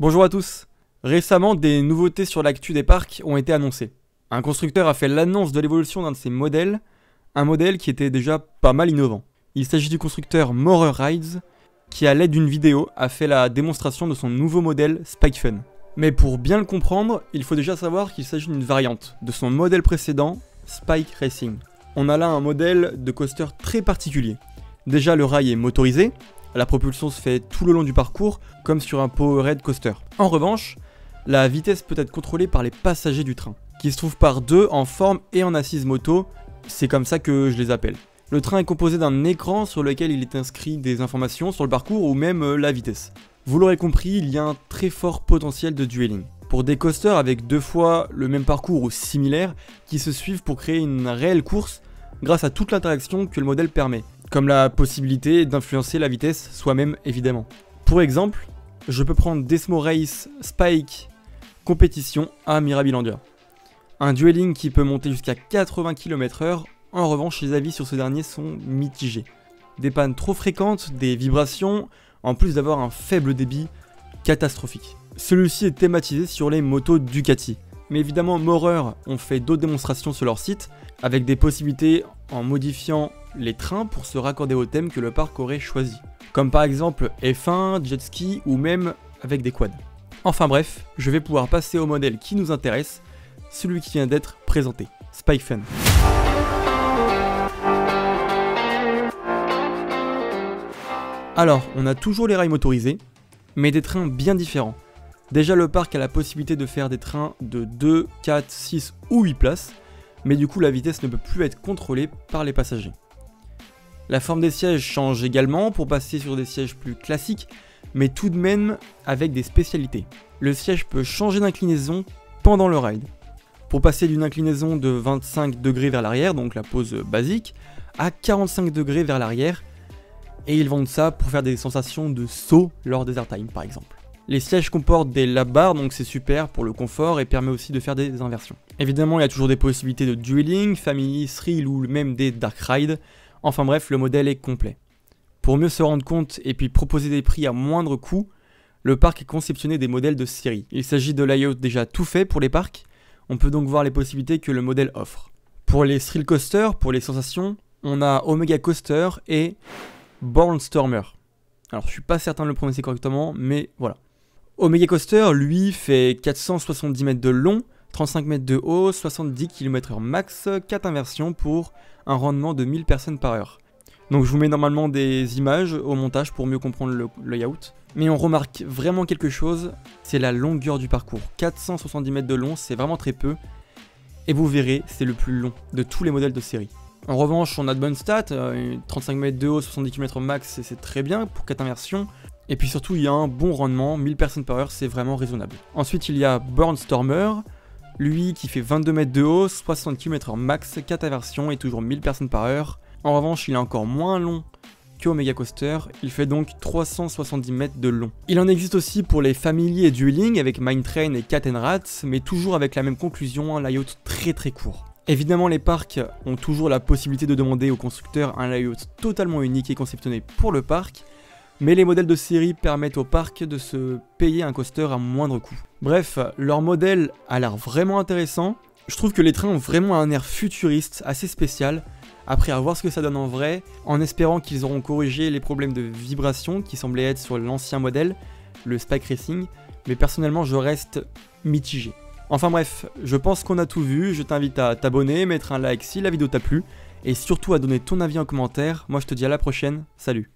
Bonjour à tous. Récemment, des nouveautés sur l'actu des parcs ont été annoncées. Un constructeur a fait l'annonce de l'évolution d'un de ses modèles, un modèle qui était déjà pas mal innovant. Il s'agit du constructeur Morer Rides, qui à l'aide d'une vidéo a fait la démonstration de son nouveau modèle Spike Fun. Mais pour bien le comprendre, il faut déjà savoir qu'il s'agit d'une variante de son modèle précédent, Spike Racing. On a là un modèle de coaster très particulier. Déjà le rail est motorisé, la propulsion se fait tout le long du parcours, comme sur un Powerhead coaster. En revanche, la vitesse peut être contrôlée par les passagers du train, qui se trouvent par deux en forme et en assise moto, c'est comme ça que je les appelle. Le train est composé d'un écran sur lequel il est inscrit des informations sur le parcours ou même la vitesse. Vous l'aurez compris, il y a un très fort potentiel de dueling. Pour des coasters avec deux fois le même parcours ou similaire, qui se suivent pour créer une réelle course grâce à toute l'interaction que le modèle permet, comme la possibilité d'influencer la vitesse soi-même évidemment. Pour exemple, je peux prendre Desmo Race Spike Compétition à Mirabilandia. Un dueling qui peut monter jusqu'à 80 km/h, en revanche les avis sur ce dernier sont mitigés. Des pannes trop fréquentes, des vibrations, en plus d'avoir un faible débit catastrophique. Celui-ci est thématisé sur les motos Ducati. Mais évidemment Morer ont fait d'autres démonstrations sur leur site, avec des possibilités en modifiant les trains pour se raccorder au thème que le parc aurait choisi. Comme par exemple F1, jet ski ou même avec des quads. Enfin bref, je vais pouvoir passer au modèle qui nous intéresse, celui qui vient d'être présenté, Spike Fun. Alors, on a toujours les rails motorisés, mais des trains bien différents. Déjà le parc a la possibilité de faire des trains de 2, 4, 6 ou 8 places, mais du coup la vitesse ne peut plus être contrôlée par les passagers. La forme des sièges change également pour passer sur des sièges plus classiques, mais tout de même avec des spécialités. Le siège peut changer d'inclinaison pendant le ride. Pour passer d'une inclinaison de 25 degrés vers l'arrière, donc la pose basique, à 45 degrés vers l'arrière, et ils vendent ça pour faire des sensations de saut lors des airtime par exemple. Les sièges comportent des lap bars, donc c'est super pour le confort et permet aussi de faire des inversions. Évidemment, il y a toujours des possibilités de dueling, family, thrill ou même des dark rides. Enfin bref, le modèle est complet. Pour mieux se rendre compte et puis proposer des prix à moindre coût, le parc a conceptionné des modèles de série. Il s'agit de layout déjà tout fait pour les parcs. On peut donc voir les possibilités que le modèle offre. Pour les thrill coasters, pour les sensations, on a Omega Coaster et Barnstormer. Alors je suis pas certain de le prononcer correctement, mais voilà. Omega Coaster, lui, fait 470 mètres de long, 35 mètres de haut, 70 km/h max, 4 inversions pour un rendement de 1000 personnes par heure. Donc je vous mets normalement des images au montage pour mieux comprendre le layout. Mais on remarque vraiment quelque chose, c'est la longueur du parcours. 470 mètres de long, c'est vraiment très peu. Et vous verrez, c'est le plus long de tous les modèles de série. En revanche, on a de bonnes stats, 35 mètres de haut, 70 km max, c'est très bien pour 4 inversions. Et puis surtout, il y a un bon rendement, 1000 personnes par heure, c'est vraiment raisonnable. Ensuite, il y a Barnstormer, lui qui fait 22 mètres de haut, 60 km/h max, 4 inversions et toujours 1000 personnes par heure. En revanche, il est encore moins long que Omega Coaster, il fait donc 370 mètres de long. Il en existe aussi pour les family et dueling avec Mine Train et Cat and Rats, mais toujours avec la même conclusion, un layout très court. Évidemment, les parcs ont toujours la possibilité de demander au constructeur un layout totalement unique et conceptionné pour le parc, mais les modèles de série permettent au parc de se payer un coaster à moindre coût. Bref, leur modèle a l'air vraiment intéressant. Je trouve que les trains ont vraiment un air futuriste assez spécial. Après, à voir ce que ça donne en vrai, en espérant qu'ils auront corrigé les problèmes de vibration qui semblaient être sur l'ancien modèle, le Spike Racing, mais personnellement je reste mitigé. Enfin bref, je pense qu'on a tout vu, je t'invite à t'abonner, mettre un like si la vidéo t'a plu, et surtout à donner ton avis en commentaire. Moi je te dis à la prochaine, salut.